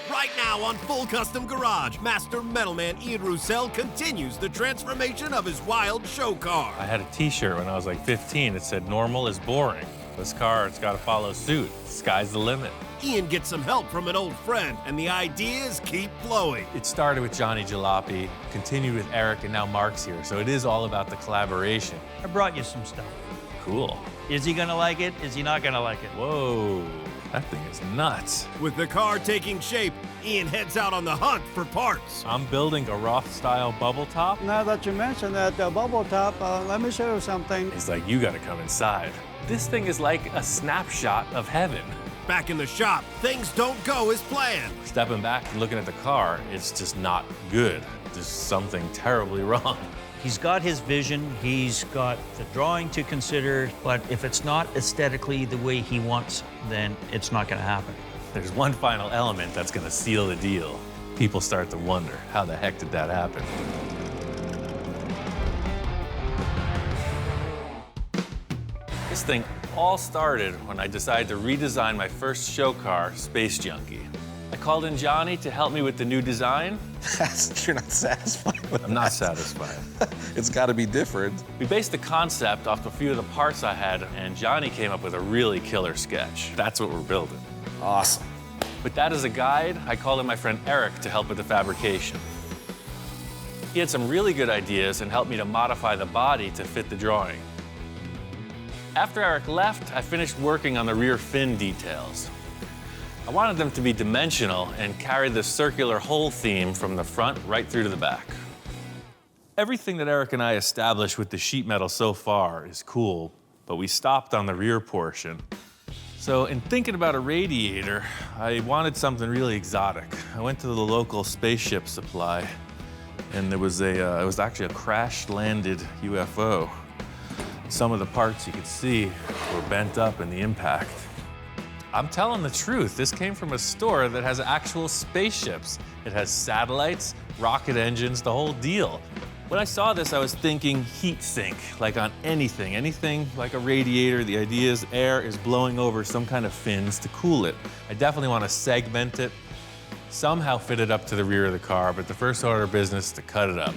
Right now on Full Custom Garage, master metalman Ian Roussel continues the transformation of his wild show car. I had a t-shirt when I was like 15. It said, "Normal is boring." This car, it's got to follow suit. Sky's the limit. Ian gets some help from an old friend, and the ideas keep flowing. It started with Johnny Jalopy, continued with Eric, and now Mark's here. So it is all about the collaboration. I brought you some stuff. Cool. Is he gonna like it? Is he not gonna like it? Whoa, that thing is nuts. With the car taking shape, Ian heads out on the hunt for parts. I'm building a Roth-style bubble top. Now that you mentioned that bubble top, let me show you something. He's like, you gotta come inside. This thing is like a snapshot of heaven. Back in the shop, things don't go as planned. Stepping back and looking at the car, it's just not good. There's something terribly wrong. He's got his vision, he's got the drawing to consider, but if it's not aesthetically the way he wants, then it's not gonna happen. There's one final element that's gonna seal the deal. People start to wonder, how the heck did that happen? This thing all started when I decided to redesign my first show car, Space Junkie. I called in Johnny to help me with the new design. You're not satisfied with I'm not satisfied. It's got to be different. We based the concept off a few of the parts I had, and Johnny came up with a really killer sketch. That's what we're building. Awesome. With that as a guide, I called in my friend Eric to help with the fabrication. He had some really good ideas and helped me to modify the body to fit the drawing. After Eric left, I finished working on the rear fin details. I wanted them to be dimensional and carry the circular hole theme from the front right through to the back. Everything that Eric and I established with the sheet metal so far is cool, but we stopped on the rear portion. So in thinking about a radiator, I wanted something really exotic. I went to the local spaceship supply, and there was it was actually a crash-landed UFO. Some of the parts you could see were bent up in the impact. I'm telling the truth, this came from a store that has actual spaceships. It has satellites, rocket engines, the whole deal. When I saw this, I was thinking heat sink, like on anything like a radiator. The idea is air is blowing over some kind of fins to cool it. I definitely want to segment it, somehow fit it up to the rear of the car, but the first order of business is to cut it up.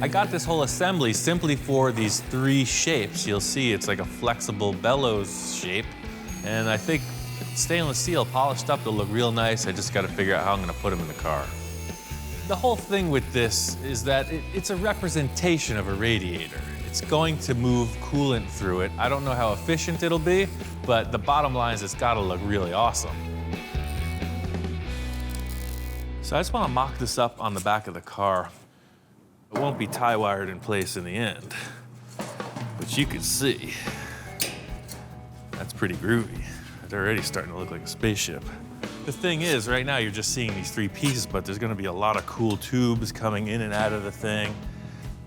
I got this whole assembly simply for these three shapes. You'll see it's like a flexible bellows shape, and I think stainless steel polished up, they'll look real nice. I just got to figure out how I'm going to put them in the car. The whole thing with this is that it's a representation of a radiator. It's going to move coolant through it. I don't know how efficient it'll be, but the bottom line is it's got to look really awesome. So I just want to mock this up on the back of the car. It won't be tie-wired in place in the end, but you can see that's pretty groovy. It's already starting to look like a spaceship. The thing is, right now you're just seeing these three pieces, but there's gonna be a lot of cool tubes coming in and out of the thing.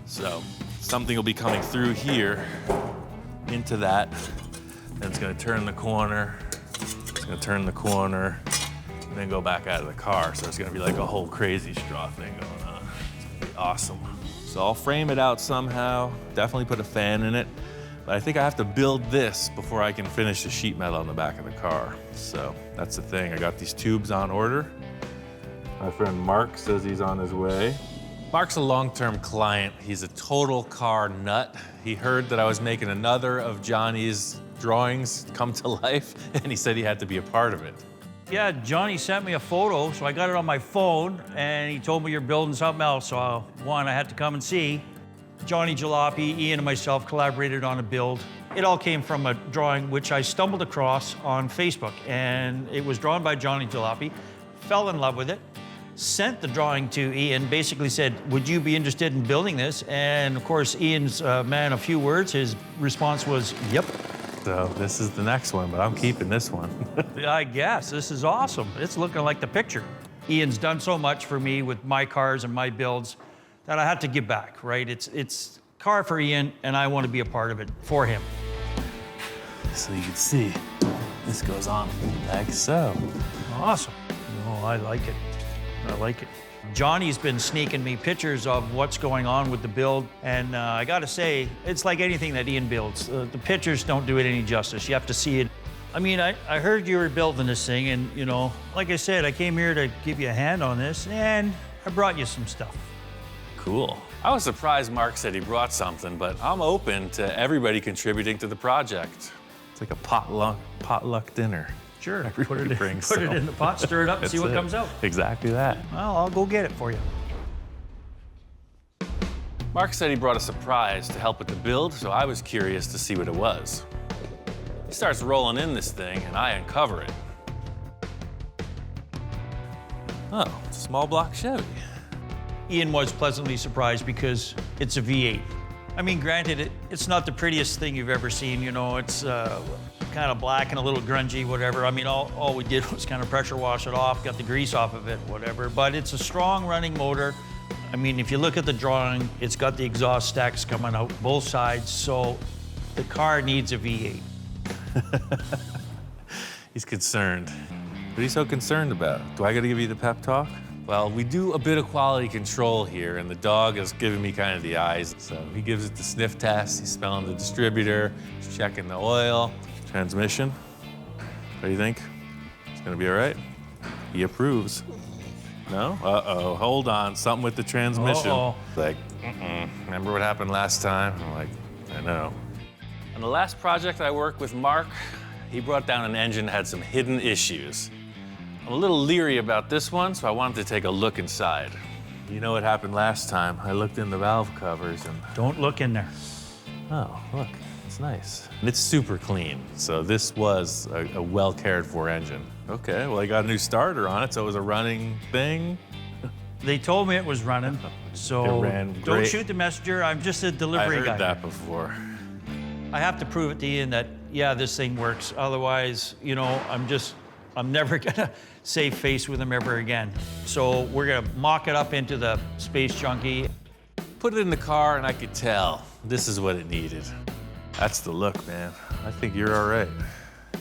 So something will be coming through here into that, then it's gonna turn the corner, it's gonna turn the corner, and then go back out of the car. So it's gonna be like a whole crazy straw thing going on. It's gonna be awesome. So I'll frame it out somehow, definitely put a fan in it, but I think I have to build this before I can finish the sheet metal on the back of the car. So that's the thing. I got these tubes on order. My friend Mark says he's on his way. Mark's a long-term client. He's a total car nut. He heard that I was making another of Johnny's drawings come to life, and he said he had to be a part of it. Yeah, Johnny sent me a photo, so I got it on my phone, and he told me you're building something else, so I had to come and see. Johnny Jalopy, Ian, and myself collaborated on a build. It all came from a drawing which I stumbled across on Facebook, and it was drawn by Johnny Jalopy, fell in love with it, sent the drawing to Ian, basically said, would you be interested in building this? And of course, Ian's man of few words, his response was, yep. So this is the next one, but I'm keeping this one. I guess, this is awesome. It's looking like the picture. Ian's done so much for me with my cars and my builds that I had to give back, right? It's car for Ian, and I want to be a part of it for him. So you can see, this goes on like so. Awesome. Oh, I like it. I like it. Johnny's been sneaking me pictures of what's going on with the build, and I gotta say, it's like anything that Ian builds. The pictures don't do it any justice. You have to see it I mean, I heard you were building this thing, and, you know, like I said, I came here to give you a hand on this, and I brought you some stuff. Cool. I was surprised Mark said he brought something, but I'm open to everybody contributing to the project. It's like a potluck dinner. Sure. Everybody brings put it some. in the pot, stir it up, and see what comes out. Exactly that. Well, I'll go get it for you. Mark said he brought a surprise to help with the build, so I was curious to see what it was. He starts rolling in this thing, and I uncover it. Oh, it's a small block Chevy. Ian was pleasantly surprised because it's a V8. I mean, granted, it's not the prettiest thing you've ever seen, you know, it's kind of black and a little grungy, whatever. I mean, all we did was kind of pressure wash it off, got the grease off of it, whatever. But it's a strong running motor. I mean, if you look at the drawing, it's got the exhaust stacks coming out both sides, so the car needs a V8. He's concerned. What are you so concerned about? Do I gotta give you the pep talk? Well, we do a bit of quality control here, and the dog is giving me kind of the eyes. So he gives it the sniff test, he's smelling the distributor, he's checking the oil. Transmission? What do you think? It's gonna be all right? He approves. No? Uh-oh, hold on, something with the transmission. Uh-oh. Like, remember what happened last time? I'm like, I know. On the last project I worked with Mark, he brought down an engine that had some hidden issues. I'm a little leery about this one, so I wanted to take a look inside. You know what happened last time? I looked in the valve covers and, Don't look in there. oh, look, it's nice. And it's super clean, so this was a well cared for engine. Okay, well, I got a new starter on it, so it was a running thing. They told me it was running, so It ran don't great. shoot the messenger. I'm just a I delivery heard guy. that before. I have to prove it to Ian that, yeah, this thing works. Otherwise, you know, I'm never gonna save face with him ever again. So we're gonna mock it up into the Space Junkie. Put it in the car, and I could tell this is what it needed. That's the look, man. I think you're all right.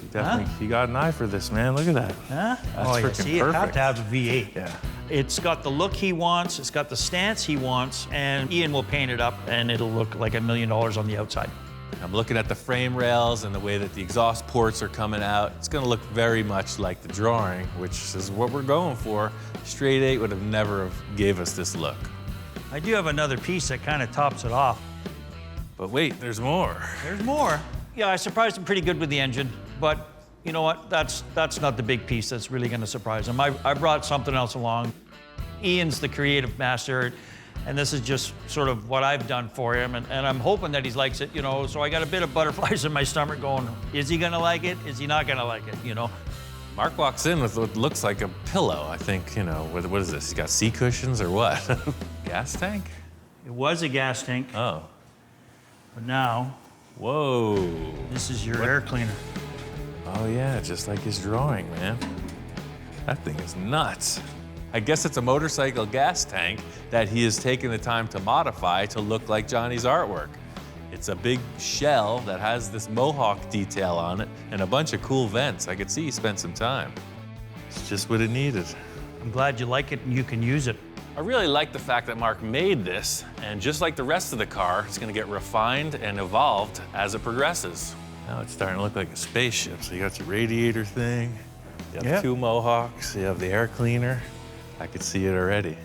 You definitely, you got an eye for this, man. Look at that. Huh? That's Oh, yeah, freaking see, you have perfect. to have a V8. Yeah. It's got the look he wants, it's got the stance he wants, and Ian will paint it up, and it'll look like $1 million on the outside. I'm looking at the frame rails and the way that the exhaust ports are coming out. It's gonna look very much like the drawing, which is what we're going for. Straight 8 would have never gave us this look. I do have another piece that kind of tops it off. But wait, there's more. There's more. Yeah, I surprised him pretty good with the engine, but you know what? That's not the big piece that's really gonna surprise him. I brought something else along. Ian's the creative master, and this is just sort of what I've done for him, and I'm hoping that he likes it, you know, so I got a bit of butterflies in my stomach going, is he gonna like it? Is he not gonna like it, you know? Mark walks in with what looks like a pillow. I think, you know, what is this? He's got sea cushions or what? Gas tank? It was a gas tank, Oh. but now Whoa. this is your air cleaner. Oh, yeah, just like his drawing, man. That thing is nuts. I guess it's a motorcycle gas tank that he has taken the time to modify to look like Johnny's artwork. It's a big shell that has this Mohawk detail on it and a bunch of cool vents. I could see he spent some time. It's just what it needed. I'm glad you like it and you can use it. I really like the fact that Mark made this, and just like the rest of the car, it's gonna get refined and evolved as it progresses. Now it's starting to look like a spaceship. So you got your radiator thing, you have Yeah. 2 Mohawks, you have the air cleaner. I could see it already.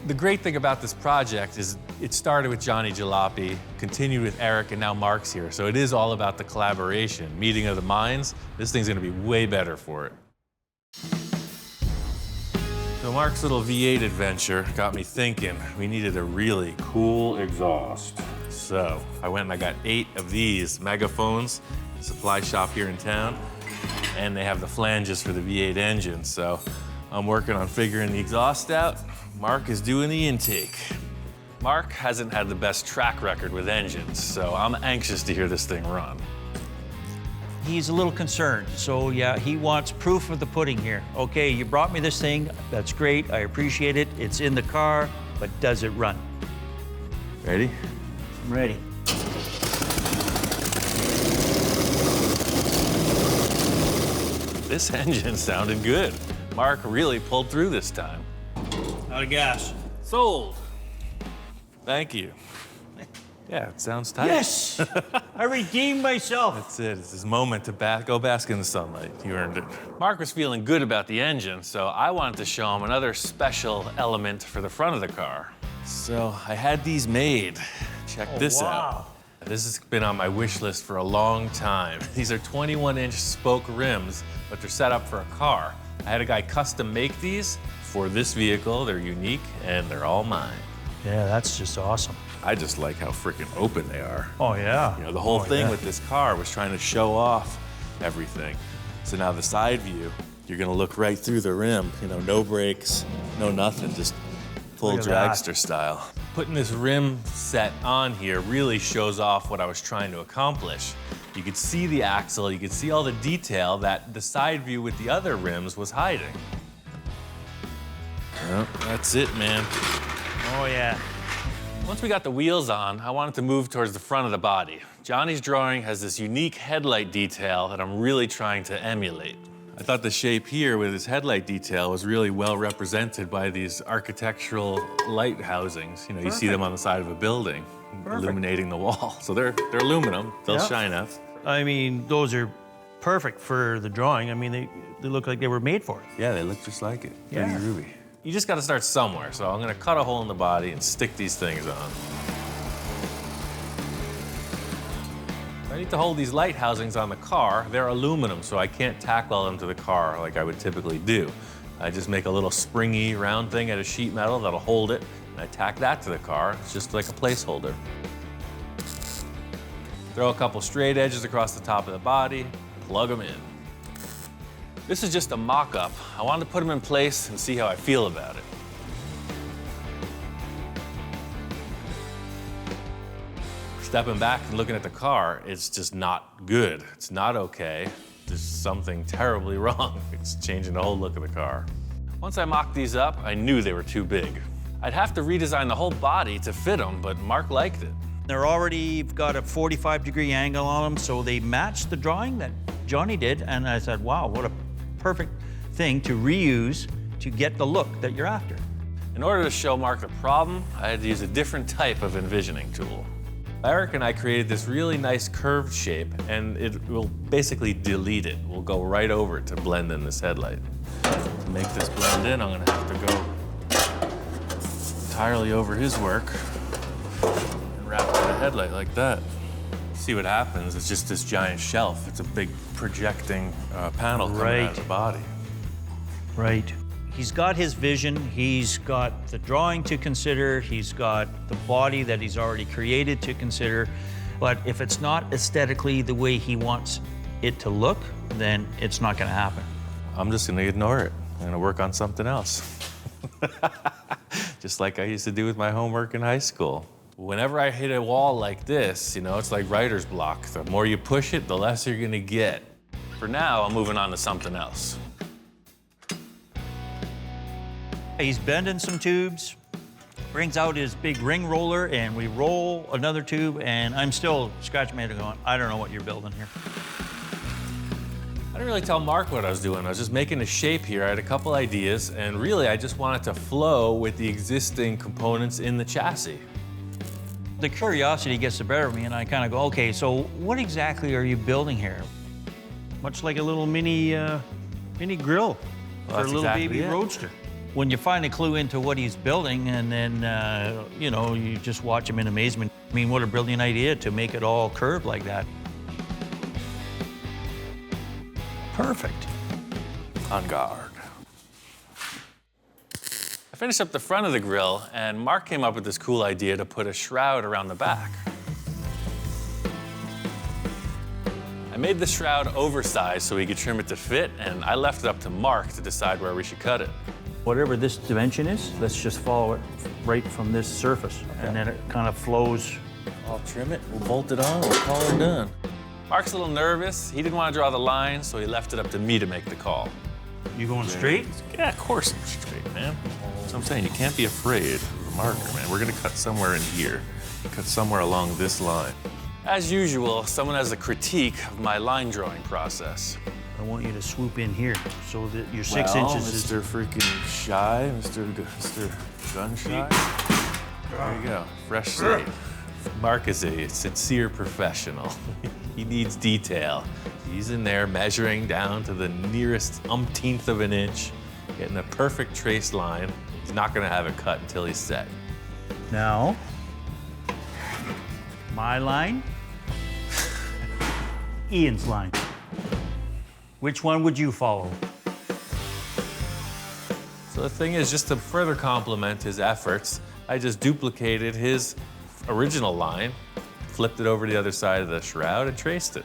The great thing about this project is it started with Johnny Jalopy, continued with Eric, and now Mark's here. So it is all about the collaboration, meeting of the minds. This thing's gonna be way better for it. So Mark's little V8 adventure got me thinking we needed a really cool exhaust. So I went and I got 8 of these megaphones, supply shop here in town, and they have the flanges for the V8 engine. So I'm working on figuring the exhaust out. Mark is doing the intake. Mark hasn't had the best track record with engines, so I'm anxious to hear this thing run. He's a little concerned, so yeah, he wants proof of the pudding here. Okay, you brought me this thing, that's great, I appreciate it, it's in the car, but does it run? Ready? I'm ready. This engine sounded good. Mark really pulled through this time. Out of gas. Sold. Thank you. Yeah, it sounds tight. Yes! I redeemed myself. That's it. It's this moment to go bask in the sunlight. You earned it. Mark was feeling good about the engine, so I wanted to show him another special element for the front of the car. So I had these made. Check this out. This has been on my wish list for a long time. These are 21-inch spoke rims, but they're set up for a car. I had a guy custom make these for this vehicle. They're unique, and they're all mine. Yeah, that's just awesome. I just like how freaking open they are. Oh, yeah. You know, the whole thing with this car was trying to show off everything. So now the side view, you're gonna look right through the rim. You know, no brakes, no nothing, just full dragster style. Putting this rim set on here really shows off what I was trying to accomplish. You could see the axle, you could see all the detail that the side view with the other rims was hiding. Well, that's it, man. Oh, yeah. Once we got the wheels on, I wanted to move towards the front of the body. Johnny's drawing has this unique headlight detail that I'm really trying to emulate. I thought the shape here with this headlight detail was really well represented by these architectural light housings. You know, you see them on the side of a building, illuminating the wall. So they're aluminum, they'll shine up. I mean, those are perfect for the drawing. I mean, they look like they were made for it. Yeah, they look just like it. Yeah. Pretty ruby. You just gotta start somewhere, so I'm gonna cut a hole in the body and stick these things on. I need to hold these light housings on the car. They're aluminum, so I can't tack weld them to the car like I would typically do. I just make a little springy round thing out of sheet metal that'll hold it, and I tack that to the car. It's just like a placeholder. Throw a couple straight edges across the top of the body, plug them in. This is just a mock-up. I wanted to put them in place and see how I feel about it. Stepping back and looking at the car, it's just not good. It's not okay. There's something terribly wrong. It's changing the whole look of the car. Once I mocked these up, I knew they were too big. I'd have to redesign the whole body to fit them, but Mark liked it. They're already got a 45-degree angle on them, so they matched the drawing that Johnny did, and I said, wow, what a perfect thing to reuse to get the look that you're after. In order to show Mark the problem, I had to use a different type of envisioning tool. Eric and I created this really nice curved shape, and it will basically delete it. We'll go right over it to blend in this headlight. To make this blend in, I'm gonna have to go entirely over his work and wrap it in a headlight like that. See what happens, it's just this giant shelf. It's a big projecting panel coming out of the body. Right. He's got his vision, he's got the drawing to consider, he's got the body that he's already created to consider, but if it's not aesthetically the way he wants it to look, then it's not gonna happen. I'm just gonna ignore it. I'm gonna work on something else. Just like I used to do with my homework in high school. Whenever I hit a wall like this, you know, it's like writer's block. The more you push it, the less you're gonna get. For now, I'm moving on to something else. He's bending some tubes, brings out his big ring roller, and we roll another tube, and I'm still scratching my head going, I don't know what you're building here. I didn't really tell Mark what I was doing. I was just making a shape here. I had a couple ideas, and really I just wanted to flow with the existing components in the chassis. The curiosity gets the better of me, and I kind of go, okay, so what exactly are you building here? Much like a little mini grill for a little baby roadster. When you find a clue into what he's building, and then, you know, you just watch him in amazement. I mean, what a brilliant idea to make it all curved like that. Perfect. On guard. I finished up the front of the grill, and Mark came up with this cool idea to put a shroud around the back. I made the shroud oversized so we could trim it to fit, and I left it up to Mark to decide where we should cut it. Whatever this dimension is, let's just follow it right from this surface, and then it kind of flows. I'll trim it, we'll bolt it on, we'll call her done. Mark's a little nervous. He didn't want to draw the line, so he left it up to me to make the call. You going straight? Yeah, of course I'm straight, man. So I'm saying, you can't be afraid of the marker, man. We're gonna cut somewhere in here. Cut somewhere along this line. As usual, someone has a critique of my line drawing process. I want you to swoop in here so that your 6 inches is... Mr. freaking Shy, Mr. Gun Shy. There you go, fresh slate. Mark is a sincere professional. He needs detail. He's in there measuring down to the nearest umpteenth of an inch, getting a perfect trace line. He's not gonna have it cut until he's set. Now, my line, Ian's line. Which one would you follow? So the thing is, just to further complement his efforts, I just duplicated his original line, flipped it over to the other side of the shroud, and traced it.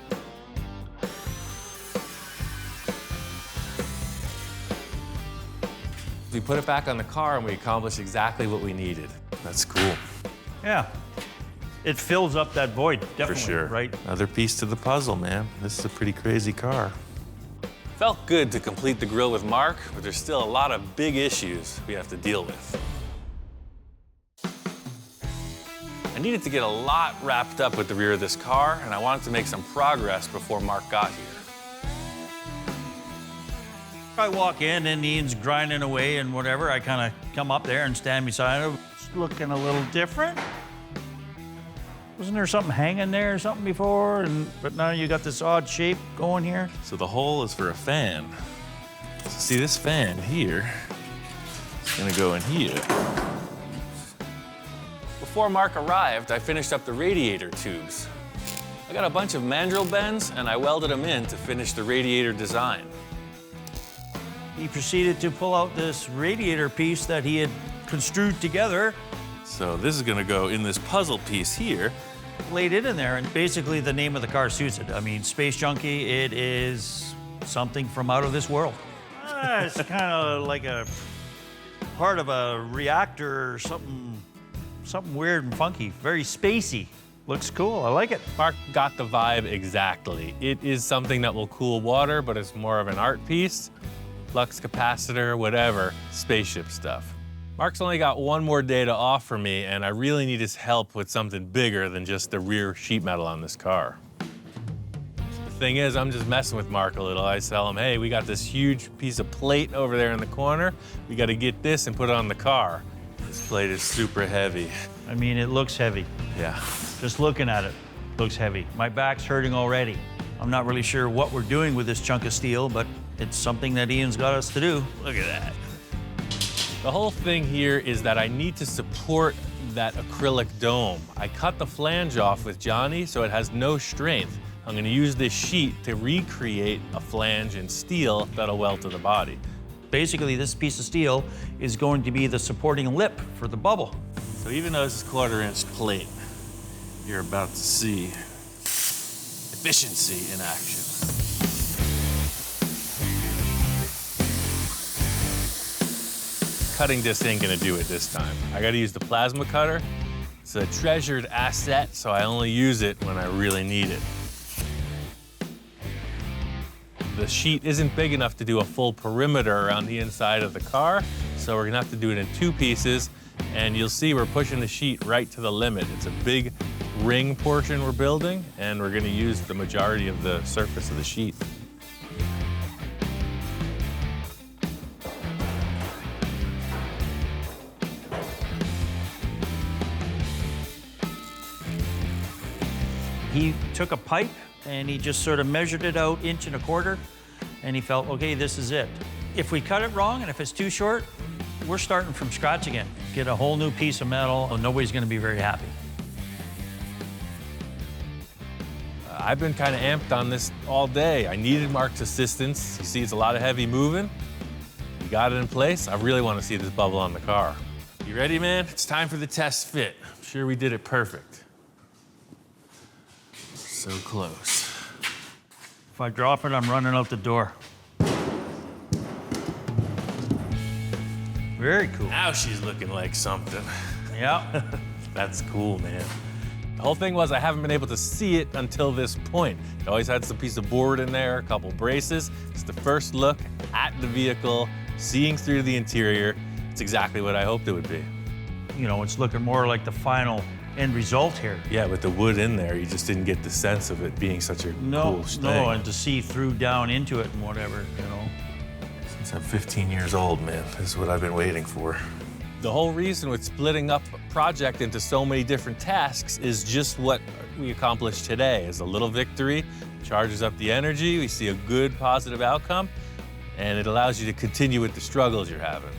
We put it back on the car and we accomplished exactly what we needed. That's cool. Yeah. It fills up that void, definitely, For sure. right? Another piece to the puzzle, man. This is a pretty crazy car. Felt good to complete the grill with Mark, but there's still a lot of big issues we have to deal with. I needed to get a lot wrapped up with the rear of this car, and I wanted to make some progress before Mark got here. I walk in and Ian's grinding away and whatever. I kind of come up there and stand beside him. It's looking a little different. Wasn't there something hanging there or something before? But now you got this odd shape going here. So the hole is for a fan. So see, this fan here is gonna go in here. Before Mark arrived, I finished up the radiator tubes. I got a bunch of mandrel bends and I welded them in to finish the radiator design. He proceeded to pull out this radiator piece that he had construed together, So this is gonna go in this puzzle piece here. laid it in there, and basically the name of the car suits it. I mean, Space Junkie, it is something from out of this world. It's kind of like a part of a reactor or something weird and funky, very spacey. Looks cool, I like it. Mark got the vibe exactly. It is something that will cool water, but it's more of an art piece. Flux capacitor, whatever, spaceship stuff. Mark's only got one more day to offer me, and I really need his help with something bigger than just the rear sheet metal on this car. The thing is, I'm just messing with Mark a little. I tell him, hey, we got this huge piece of plate over there in the corner. We got to get this and put it on the car. This plate is super heavy. I mean, it looks heavy. Yeah. Just looking at it, looks heavy. My back's hurting already. I'm not really sure what we're doing with this chunk of steel, but it's something that Ian's got us to do. Look at that. The whole thing here is that I need to support that acrylic dome. I cut the flange off with Johnny so it has no strength. I'm gonna use this sheet to recreate a flange in steel that'll weld to the body. Basically, this piece of steel is going to be the supporting lip for the bubble. So even though this is 1/4-inch plate, you're about to see efficiency in action. Cutting disc ain't gonna do it this time. I gotta use the plasma cutter. It's a treasured asset, so I only use it when I really need it. The sheet isn't big enough to do a full perimeter around the inside of the car, so we're gonna have to do it in 2 pieces, and you'll see we're pushing the sheet right to the limit. It's a big ring portion we're building, and we're gonna use the majority of the surface of the sheet. He took a pipe and he just sort of measured it out 1.25 inches, and he felt, okay, this is it. If we cut it wrong and if it's too short, we're starting from scratch again. Get a whole new piece of metal, and nobody's gonna be very happy. I've been kind of amped on this all day. I needed Mark's assistance. You see, it's a lot of heavy moving. We got it in place. I really want to see this bubble on the car. You ready, man? It's time for the test fit. I'm sure we did it perfect. So close. If I drop it, I'm running out the door. Very cool. Now she's looking like something. Yeah. That's cool, man. The whole thing was I haven't been able to see it until this point. It always had some piece of board in there, a couple braces. It's the first look at the vehicle, seeing through the interior. It's exactly what I hoped it would be. You know, it's looking more like the final end result here. Yeah, with the wood in there, you just didn't get the sense of it being such a cool thing. No, and to see through down into it and whatever, you know. Since I'm 15 years old, man, this is what I've been waiting for. The whole reason with splitting up a project into so many different tasks is just what we accomplished today, is a little victory, charges up the energy, we see a good positive outcome, and it allows you to continue with the struggles you're having.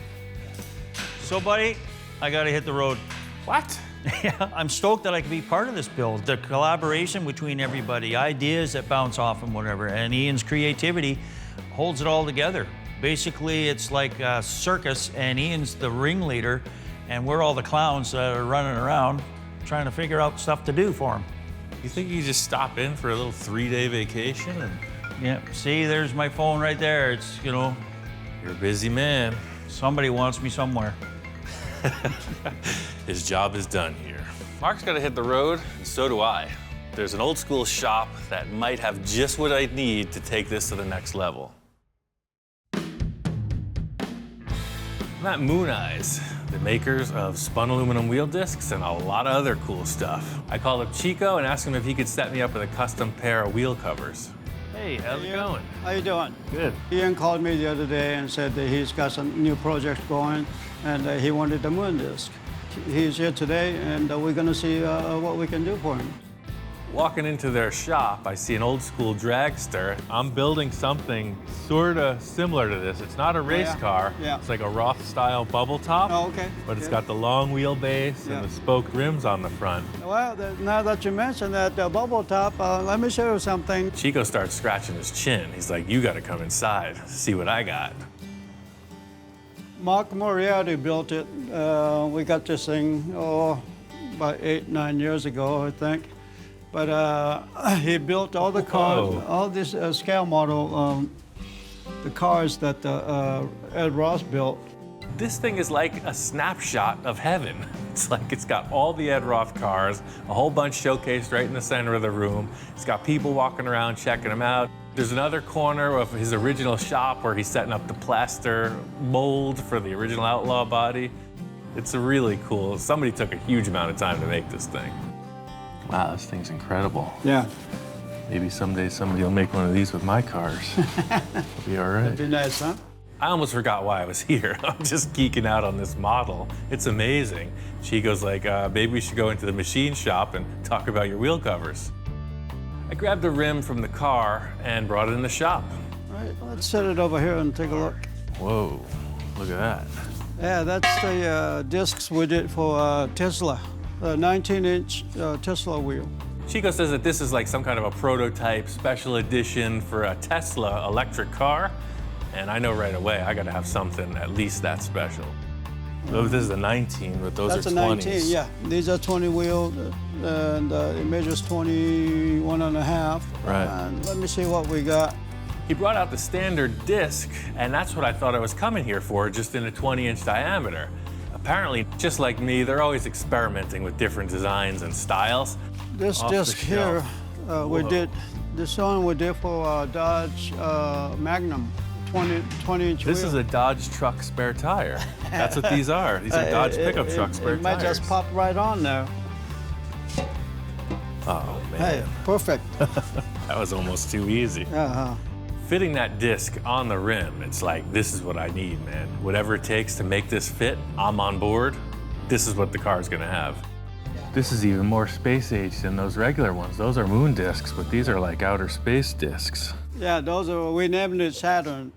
So, buddy, I gotta hit the road. What? Yeah, I'm stoked that I can be part of this build. The collaboration between everybody, ideas that bounce off and whatever, and Ian's creativity holds it all together. Basically, it's like a circus, and Ian's the ringleader, and we're all the clowns that are running around trying to figure out stuff to do for him. You think you could just stop in for a little 3-day vacation? And Yeah, see, there's my phone right there. It's, you know, you're a busy man. somebody wants me somewhere. His job is done here. Mark's got to hit the road, and so do I. There's an old school shop that might have just what I need to take this to the next level. I'm at Moon Eyes, the makers of spun aluminum wheel discs and a lot of other cool stuff. I called up Chico and asked him if he could set me up with a custom pair of wheel covers. Hey, how's it going? How you doing? Good. Ian called me the other day and said that he's got some new projects going, and he wanted the moon disc. He's here today, and we're going to see what we can do for him. Walking into their shop, I see an old school dragster. I'm building something sort of similar to this. It's not a race car. Yeah. It's like a Roth style bubble top. Oh, okay. But it's Yeah. got the long wheelbase Yeah. and the spoked rims on the front. Well, now that you mentioned that bubble top, let me show you something. Chico starts scratching his chin. He's like, you gotta come inside, see what I got. Mark Moriarty built it. We got this thing, about 8-9 years ago, I think. But he built all the cars, Whoa. all this scale model, the cars that Ed Ross built. This thing is like a snapshot of heaven. It's like it's got all the Ed Roth cars, a whole bunch showcased right in the center of the room. It's got people walking around checking them out. There's another corner of his original shop where he's setting up the plaster mold for the original Outlaw body. It's a really cool, somebody took a huge amount of time to make this thing. Wow, this thing's incredible. Yeah. Maybe someday somebody will make one of these with my cars. It'll be all right. That'd be nice, huh? I almost forgot why I was here. I'm just geeking out on this model. It's amazing. Chico's like, maybe we should go into the machine shop and talk about your wheel covers. I grabbed a rim from the car and brought it in the shop. All right, let's set it over here and take a look. Whoa, look at that. Yeah, that's the discs we did for Tesla, a 19-inch Tesla wheel. Chico says that this is like some kind of a prototype special edition for a Tesla electric car. And I know right away I gotta have something at least that special. So this is a 19, but those That's are a 20s. 19, yeah. These are 20 wheel, and it measures 21 and a half. Right. And let me see what we got. He brought out the standard disc, and that's what I thought I was coming here for, just in a 20-inch diameter. Apparently, just like me, they're always experimenting with different designs and styles. This Off the disc here, shelf. we Whoa. did, this one we did for Dodge Magnum, 20-inch wheel. This is a Dodge truck spare tire. That's what these are. These are Dodge pickup truck spare It might tires. just pop right on there. Oh, man. Hey, perfect. That was almost too easy. Uh-huh. Fitting that disc on the rim, it's like, this is what I need, man. Whatever it takes to make this fit, I'm on board. This is what the car's gonna have. This is even more space age than those regular ones. Those are moon discs, but these are like outer space discs. Yeah, those are, we named it Saturn.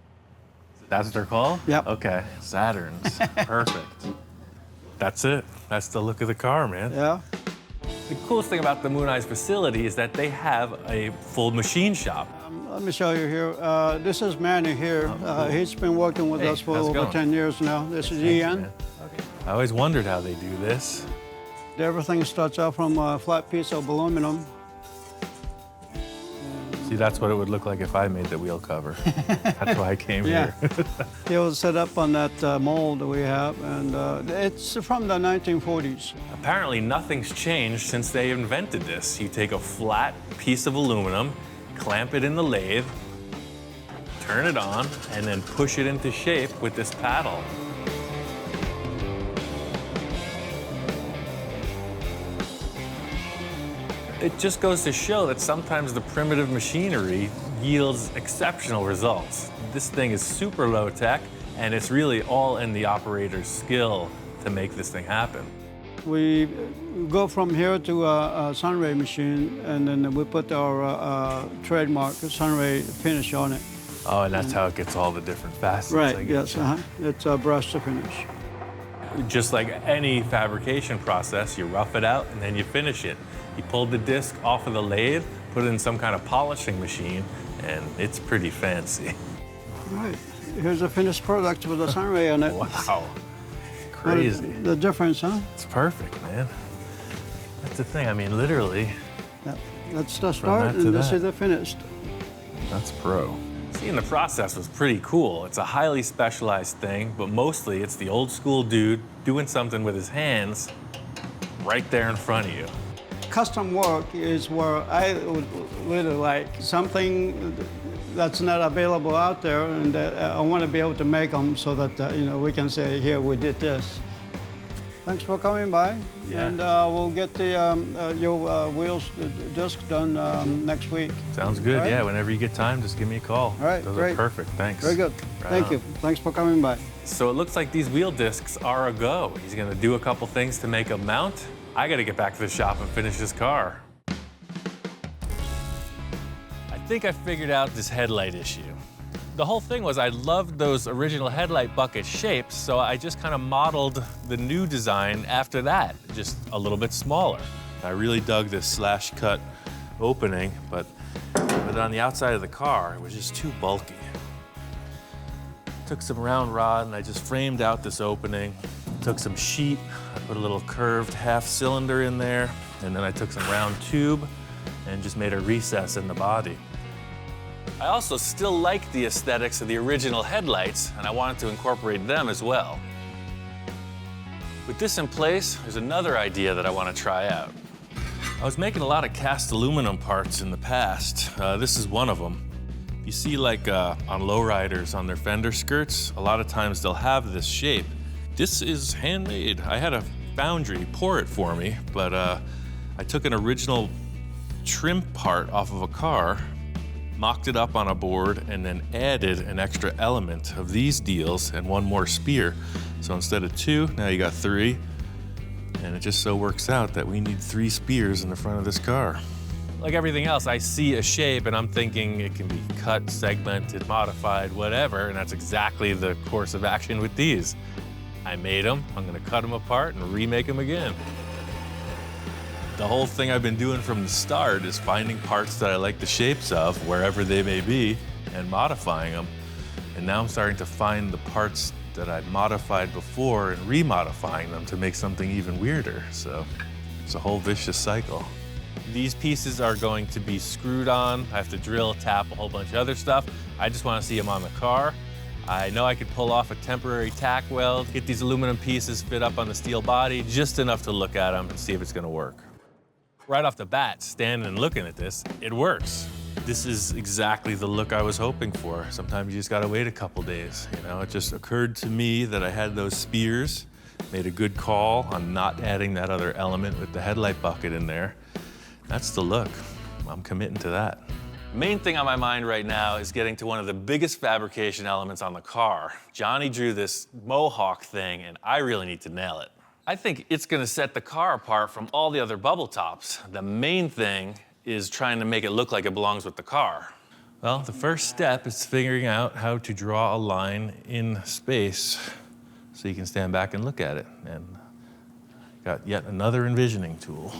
That's what they're called? Yep. Okay, Saturns, perfect. That's it, that's the look of the car, man. Yeah. The coolest thing about the Moon Eyes facility is that they have a full machine shop. Let me show you here. This is Manny here. He's been working with Hey, us for how's it over going? 10 years now. This is Thanks, Ian. man. I always wondered how they do this. Everything starts out from a flat piece of aluminum. See, that's what it would look like if I made the wheel cover. That's why I came Yeah. here. It was set up on that mold that we have, and it's from the 1940s. Apparently, nothing's changed since they invented this. You take a flat piece of aluminum, clamp it in the lathe, turn it on, and then push it into shape with this paddle. It just goes to show that sometimes the primitive machinery yields exceptional results. This thing is super low tech, and it's really all in the operator's skill to make this thing happen? We go from here to a sunray machine, and then we put our trademark sunray finish on it. Oh, and that's how it gets all the different facets. Right, yes, it's a brush to finish. Just like any fabrication process, you rough it out and then you finish it. You pull the disc off of the lathe, put it in some kind of polishing machine, and it's pretty fancy. Right, here's a finished product with a sunray on it. Wow, crazy. The difference, huh? It's perfect, man. That's the thing, I mean, literally. Yep. That's the start, and this is the finished. That's pro. Seeing the process was pretty cool. It's a highly specialized thing, but mostly it's the old school dude doing something with his hands right there in front of you. Custom work is where I would really like something that's not available out there, and I want to be able to make them so that you know, we can say, here, we did this. Thanks for coming by, and we'll get the, your wheels disc done next week. Sounds good, right? Yeah. Whenever you get time, just give me a call. All right, Those great. are perfect, thanks. Very good, thank you. Thanks for coming by. So it looks like these wheel discs are a go. He's gonna do a couple things to make a mount. I gotta get back to the shop and finish this car. I think I figured out this headlight issue. The whole thing was I loved those original headlight bucket shapes, so I just kind of modeled the new design after that, just a little bit smaller. I really dug this slash cut opening, but on the outside of the car, it was just too bulky. Took some round rod and I just framed out this opening. Took some sheet, I put a little curved half cylinder in there, and then I took some round tube and just made a recess in the body. I also still like the aesthetics of the original headlights, and I wanted to incorporate them as well. With this in place, there's another idea that I want to try out. I was making a lot of cast aluminum parts in the past. This is one of them. You see, like on lowriders on their fender skirts, a lot of times they'll have this shape. This is handmade. I had a foundry pour it for me, but I took an original trim part off of a car, mocked it up on a board, and then added an extra element of these deals and one more spear. So instead of 2, now you got 3. And it just so works out that we need 3 spears in the front of this car. Like everything else, I see a shape and I'm thinking it can be cut, segmented, modified, whatever, and that's exactly the course of action with these. I made them, I'm gonna cut them apart and remake them again. The whole thing I've been doing from the start is finding parts that I like the shapes of, wherever they may be, and modifying them. And now I'm starting to find the parts that I'd modified before and remodifying them to make something even weirder. So it's a whole vicious cycle. These pieces are going to be screwed on. I have to drill, tap, a whole bunch of other stuff. I just want to see them on the car. I know I could pull off a temporary tack weld, get these aluminum pieces fit up on the steel body, just enough to look at them and see if it's gonna work. Right off the bat, standing and looking at this, it works. This is exactly the look I was hoping for. Sometimes you just gotta wait a couple days. You know, it just occurred to me that I had those spears, made a good call on not adding that other element with the headlight bucket in there. That's the look. I'm committing to that. Main thing on my mind right now is getting to one of the biggest fabrication elements on the car. Johnny drew this Mohawk thing, and I really need to nail it. I think it's gonna set the car apart from all the other bubble tops. The main thing is trying to make it look like it belongs with the car. Well, the first step is figuring out how to draw a line in space so you can stand back and look at it. And got yet another envisioning tool.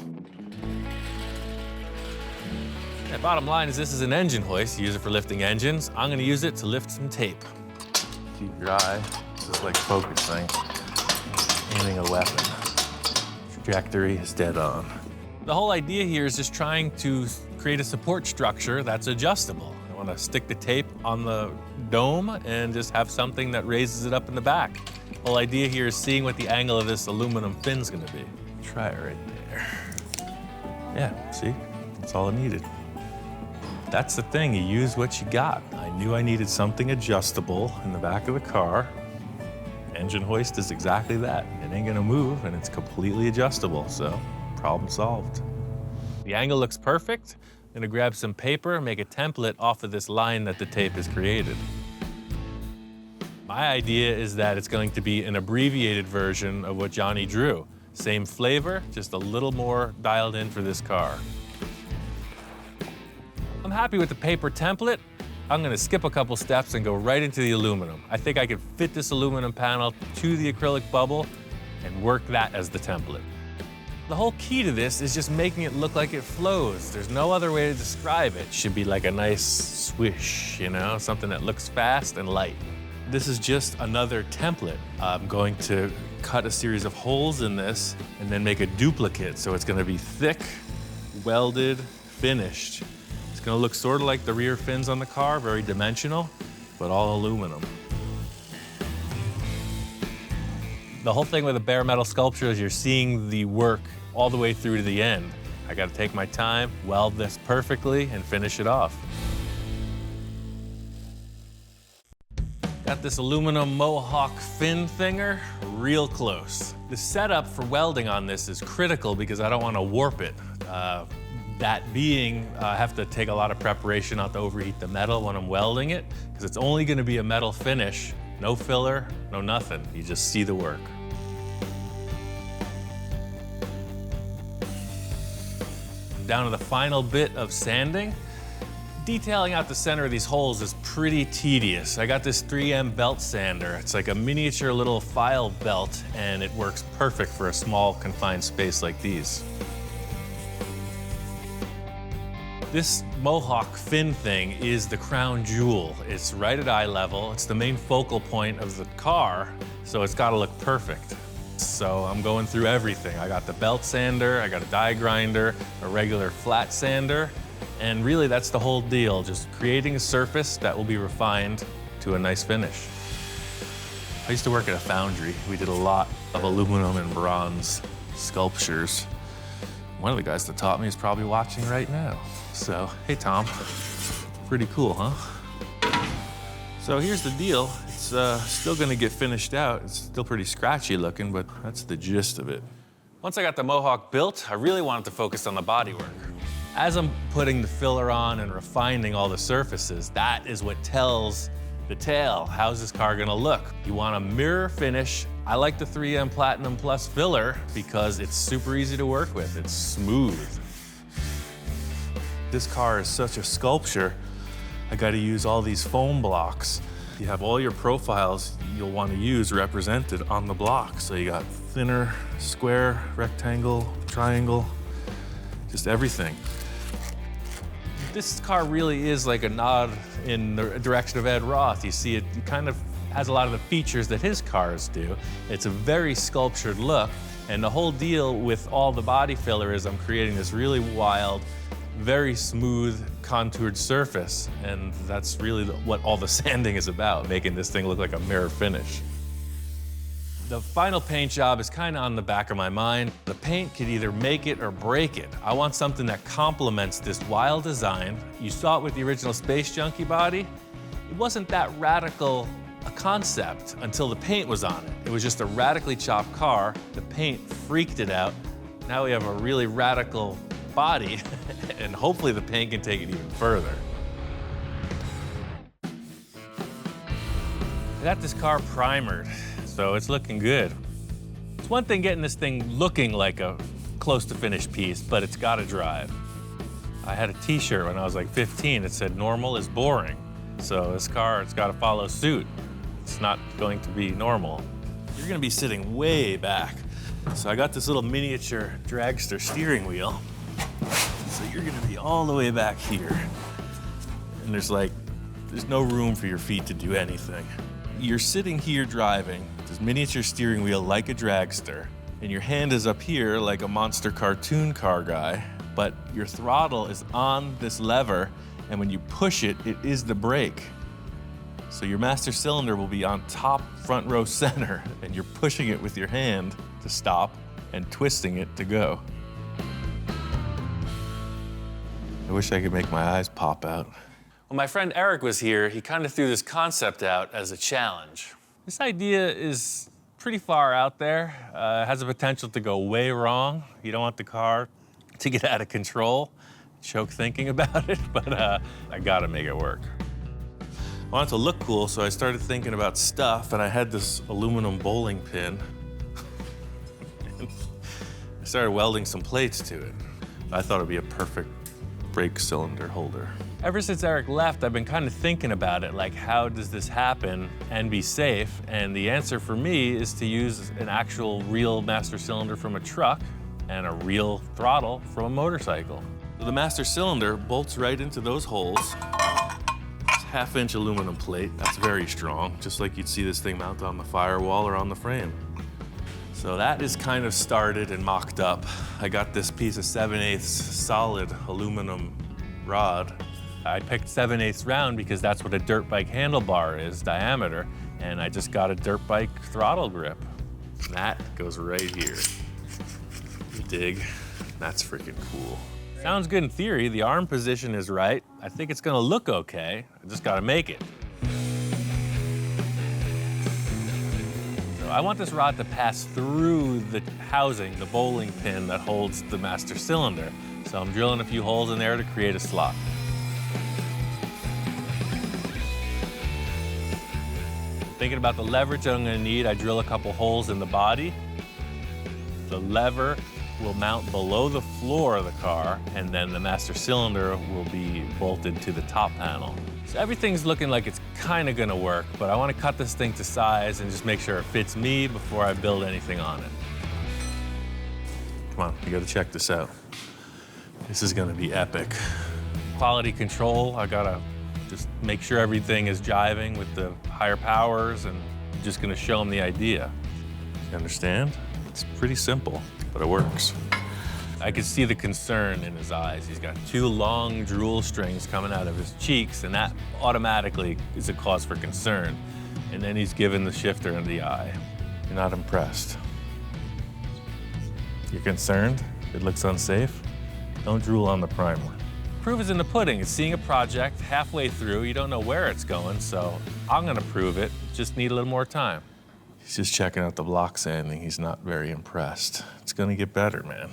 The bottom line is this is an engine hoist. You use it for lifting engines. I'm gonna use it to lift some tape. Keep your eye, this is like focusing, aiming a weapon. Trajectory is dead on. The whole idea here is just trying to create a support structure that's adjustable. I want to stick the tape on the dome and just have something that raises it up in the back. The whole idea here is seeing what the angle of this aluminum fin's going to be. Try it right there. Yeah, see? That's all I needed. That's the thing, you use what you got. I knew I needed something adjustable in the back of the car. Engine hoist is exactly that. It ain't gonna move and it's completely adjustable, so problem solved. The angle looks perfect. I'm gonna grab some paper, make a template off of this line that the tape has created. My idea is that it's going to be an abbreviated version of what Johnny drew. Same flavor, just a little more dialed in for this car. I'm happy with the paper template. I'm gonna skip a couple steps and go right into the aluminum. I think I could fit this aluminum panel to the acrylic bubble and work that as the template. The whole key to this is just making it look like it flows. There's no other way to describe it. It should be like a nice swish, you know, something that looks fast and light. This is just another template. I'm going to cut a series of holes in this and then make a duplicate. So it's gonna be thick, welded, finished. It's gonna look sort of like the rear fins on the car, very dimensional, but all aluminum. The whole thing with a bare metal sculpture is you're seeing the work all the way through to the end. I gotta take my time, weld this perfectly, and finish it off. Got this aluminum Mohawk fin thinger real close. The setup for welding on this is critical because I don't want to warp it. That being, I have to take a lot of preparation not to overheat the metal when I'm welding it, because it's only going to be a metal finish, no filler, no nothing. You just see the work. Down to the final bit of sanding. Detailing out the center of these holes is pretty tedious. I got this 3M belt sander. It's like a miniature little file belt, and it works perfect for a small confined space like these. This Mohawk fin thing is the crown jewel. It's right at eye level. It's the main focal point of the car, so it's gotta look perfect. So I'm going through everything. I got the belt sander, I got a die grinder, a regular flat sander, and really that's the whole deal, just creating a surface that will be refined to a nice finish. I used to work at a foundry. We did a lot of aluminum and bronze sculptures. One of the guys that taught me is probably watching right now. So, hey Tom, pretty cool, huh? So here's the deal. It's still gonna get finished out. It's still pretty scratchy looking, but that's the gist of it. Once I got the Mohawk built, I really wanted to focus on the bodywork. As I'm putting the filler on and refining all the surfaces, that is what tells the tale. How's this car gonna look? You want a mirror finish. I like the 3M Platinum Plus filler because it's super easy to work with. It's smooth. This car is such a sculpture. I gotta use all these foam blocks. You have all your profiles you'll wanna use represented on the block. So you got thinner, square, rectangle, triangle, just everything. This car really is like a nod in the direction of Ed Roth. You see it kind of has a lot of the features that his cars do. It's a very sculptured look, and the whole deal with all the body filler is I'm creating this really wild, very smooth, contoured surface, and that's really what all the sanding is about, making this thing look like a mirror finish. The final paint job is kind of on the back of my mind. The paint could either make it or break it. I want something that complements this wild design. You saw it with the original Space Junkie body. It wasn't that radical a concept until the paint was on it. It was just a radically chopped car. The paint freaked it out. Now we have a really radical body, and hopefully the paint can take it even further. I got this car primered, so it's looking good. It's one thing getting this thing looking like a close to finished piece, but it's gotta drive. I had a t-shirt when I was like 15 that said normal is boring. So this car, it's gotta follow suit. It's not going to be normal. You're gonna be sitting way back. So I got this little miniature dragster steering wheel. So you're gonna be all the way back here. And there's no room for your feet to do anything. You're sitting here driving this miniature steering wheel like a dragster, and your hand is up here like a monster cartoon car guy, but your throttle is on this lever, and when you push it, it is the brake. So your master cylinder will be on top front row center, and you're pushing it with your hand to stop and twisting it to go. I wish I could make my eyes pop out. When my friend Eric was here, he kind of threw this concept out as a challenge. This idea is pretty far out there. It has the potential to go way wrong. You don't want the car to get out of control. Choke thinking about it, but I gotta make it work. wanted to look cool, so I started thinking about stuff, and I had this aluminum bowling pin. I started welding some plates to it. I thought it'd be a perfect brake cylinder holder. Ever since Eric left, I've been kind of thinking about it, like how does this happen and be safe? And the answer for me is to use an actual real master cylinder from a truck and a real throttle from a motorcycle. So the master cylinder bolts right into those holes. It's a 1/2-inch aluminum plate. That's very strong, just like you'd see this thing mounted on the firewall or on the frame. So that is kind of started and mocked up. I got this piece of 7/8 solid aluminum rod. I picked 7/8 round because that's what a dirt bike handlebar is, diameter, and I just got a dirt bike throttle grip. And that goes right here. You dig? That's freaking cool. Sounds good in theory. The arm position is right. I think it's gonna look okay. I just gotta make it. So I want this rod to pass through the housing, the bowling pin that holds the master cylinder. So I'm drilling a few holes in there to create a slot. Thinking about the leverage I'm gonna need, I drill a couple holes in the body. The lever will mount below the floor of the car, and then the master cylinder will be bolted to the top panel. So everything's looking like it's kind of gonna work, but I want to cut this thing to size and just make sure it fits me before I build anything on it. Come on, you gotta check this out. This is gonna be epic. Quality control, I gotta just make sure everything is jiving with the higher powers, and I'm just gonna show them the idea. You understand? It's pretty simple, but it works. I could see the concern in his eyes. He's got 2 long drool strings coming out of his cheeks, and that automatically is a cause for concern. And then he's given the shifter in the eye. You're not impressed. You're concerned? It looks unsafe? Don't drool on the primer. Proof is in the pudding. It's seeing a project halfway through. You don't know where it's going, so I'm gonna prove it. Just need a little more time. He's just checking out the block sanding. He's not very impressed. It's gonna get better, man.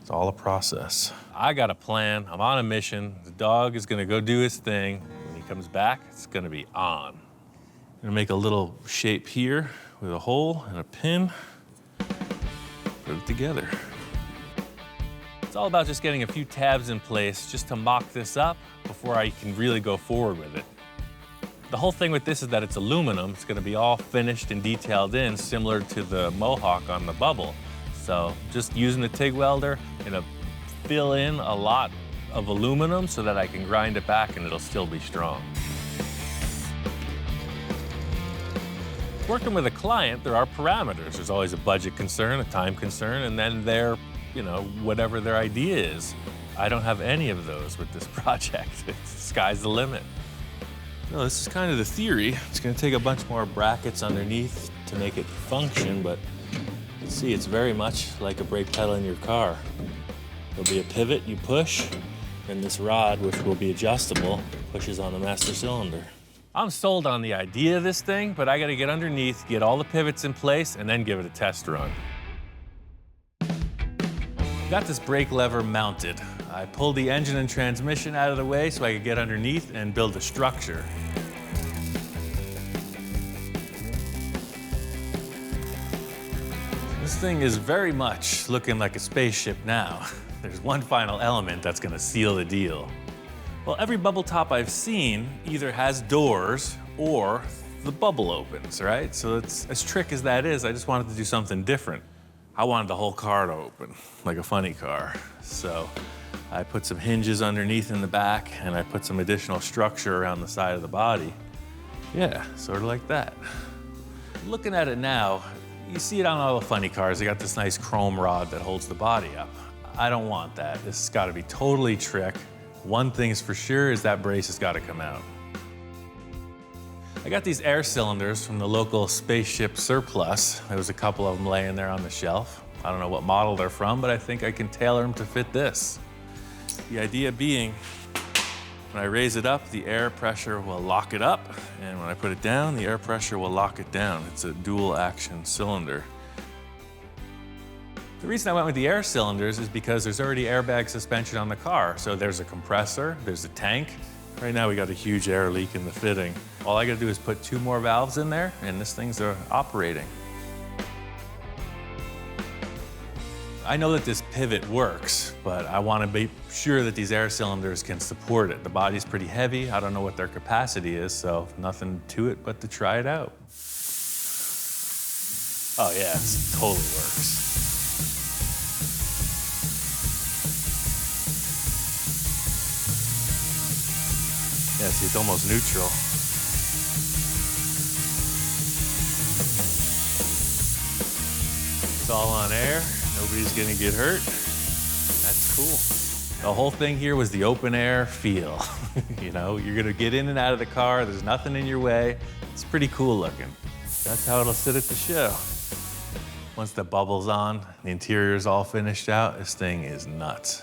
It's all a process. I got a plan. I'm on a mission. The dog is gonna go do his thing. When he comes back, it's gonna be on. I'm gonna make a little shape here with a hole and a pin. Put it together. It's all about just getting a few tabs in place just to mock this up before I can really go forward with it. The whole thing with this is that it's aluminum. It's gonna be all finished and detailed in, similar to the Mohawk on the bubble. So just using the TIG welder, gonna fill in a lot of aluminum so that I can grind it back and it'll still be strong. Working with a client, there are parameters. There's always a budget concern, a time concern, and then whatever their idea is. I don't have any of those with this project. Sky's the limit. No, this is kind of the theory. It's gonna take a bunch more brackets underneath to make it function, but you can see it's very much like a brake pedal in your car. There'll be a pivot you push, and this rod, which will be adjustable, pushes on the master cylinder. I'm sold on the idea of this thing, but I gotta get underneath, get all the pivots in place, and then give it a test run. Got this brake lever mounted. I pulled the engine and transmission out of the way so I could get underneath and build a structure. This thing is very much looking like a spaceship now. There's one final element that's gonna seal the deal. Well, every bubble top I've seen either has doors or the bubble opens, right? So it's, as trick as that is, I just wanted to do something different. I wanted the whole car to open, like a funny car. So I put some hinges underneath in the back, and I put some additional structure around the side of the body. Yeah, sort of like that. Looking at it now, you see it on all the funny cars. They got this nice chrome rod that holds the body up. I don't want that. This has got to be totally trick. One thing is for sure is that brace has got to come out. I got these air cylinders from the local spaceship surplus. There was a couple of them laying there on the shelf. I don't know what model they're from, but I think I can tailor them to fit this. The idea being, when I raise it up, the air pressure will lock it up, and when I put it down, the air pressure will lock it down. It's a dual action cylinder. The reason I went with the air cylinders is because there's already airbag suspension on the car. So there's a compressor, there's a tank, Right now we got a huge air leak in the fitting. All I gotta do is put 2 more valves in there and this thing's operating. I know that this pivot works, but I want to be sure that these air cylinders can support it. The body's pretty heavy. I don't know what their capacity is, so nothing to it but to try it out. Oh yeah, it totally works. Yeah, see, it's almost neutral. It's all on air. Nobody's gonna get hurt. That's cool. The whole thing here was the open air feel. You know, you're gonna get in and out of the car, there's nothing in your way. It's pretty cool looking. That's how it'll sit at the show. Once the bubble's on, the interior's all finished out, this thing is nuts.